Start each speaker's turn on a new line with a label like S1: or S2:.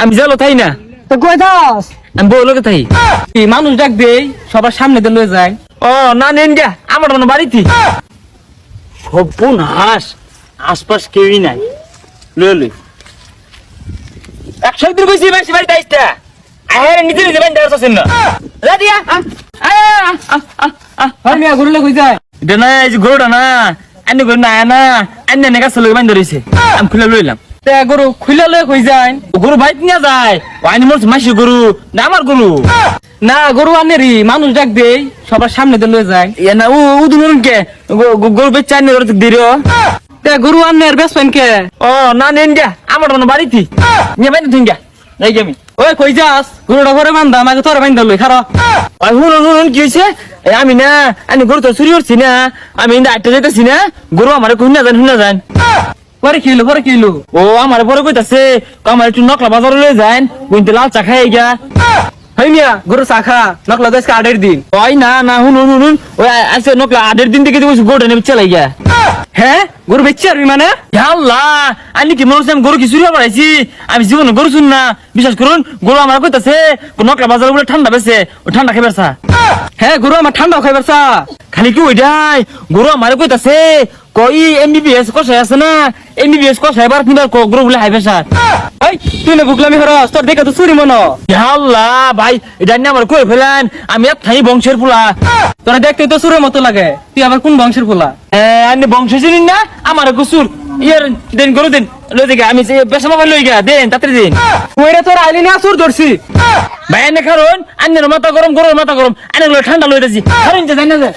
S1: আমি জালো তাই না
S2: তো কই যাস?
S1: আমি বউ লোকে তাই
S2: এই মানুষ ডাক দেই সবার সামনে দিয়ে লয়ে যায়।
S1: ও না নেন গা আমার মনে বাড়িতে
S3: সর্বনাশ, আশপাশ কেউই নাই। লই লই
S1: 100 দিন কইছি বেশি বাড়িতে আইতা আরে নিজে নিজে বাইন্দা আছেন না রাদিয়া
S2: আর মিয়া ঘুরলে কই যায়?
S1: এটা না এই যে গরুটা না আইনে গরু না না আইনে নেগা চলে বাইন্দা রইছে আমি খুলে লইলাম
S2: তে গরু খুইলা লয়ে কই যায়?
S1: গরু বাইত নিয়ে যায় আইনে মোর মাসি গরু না আমার গরু
S2: না গরু আনেরি মানুষ ডাক দেই সবার সামনে দিয়ে লয়ে যায়।
S1: এ না ও দুনুন কে গরু বেচা আইনে ওর দিরো
S2: তে গরু আনের বেসবেন কে?
S1: ও না নেন গা আমার মনে বাড়িতে নিয়ে বাইন্দা থিন গা এই আমি
S2: ওই কই যাস? গরুটা ঘরে বান্ধা আমাকে তোর বান্ধা লই খারা।
S1: ওই হুন কি হয়েছে আমি না আমি গরু তো চুরি করছি না আমি ইন্দা আটটা যাইতেছি না গরু আমার হুন না যান
S2: পরে কি হইলো?
S1: ও আমার পরে কইতাছে আমার একটু নকলা বাজারে লয়ে যান কইতে লাল চা খাই গা
S2: হই মিয়া গরু চাখা নকলা দেশ কার্ডের দিন।
S1: ওই না হুন ওই আছে নকলা আডের দিন থেকে কইছি গরুটা নেবে চালাই গা
S2: হ্যাঁ গরু বেচছি আর মানে?
S1: আল্লাহ আমি কি মনে আমি গরু কি চুরি বাড়াইছি আমি জীবনে গরু শুন না বিশ্বাস করুন গরু আমার কইতাছে নকলা বাজারে বলে ঠান্ডা বেছে ও ঠান্ডা খাইবার চা
S2: হ্যাঁ গরু আমার ঠান্ডাও খাইবার চা।
S1: খালি কি ওইটাই গরু আমার কইতাছে কই এমবিবিএস কষাই আছে না এমবিবিএস কষাই বার কিনার গরু বলে হাইবে স্যার
S2: এই তুই না বুকলামি হরস তোর দেখে তো চুরি মনো।
S1: আল্লাহ ভাই এটা নিয়ে আমার কই ফেলেন আমি এক থাই বংশের ফুলা
S2: তোরা দেখতে তো চুরের মতো লাগে, তুই আবার কোন বংশের পোলা?
S1: আপনি বংশ চিনেন না আমার কুসুর ইয়ার দেন গরু দেন লই দিকে আমি পেশা মোবাইল লই গা দেন তাড়াতাড়ি দেন
S2: ওইরা তোর আইলি না চুর ধরছি।
S1: ভাই এনে কারণ আন্নের মাথা গরম গরুর মাথা গরম আন্নের ঠান্ডা লই দিছি কারণ যে জানা যায়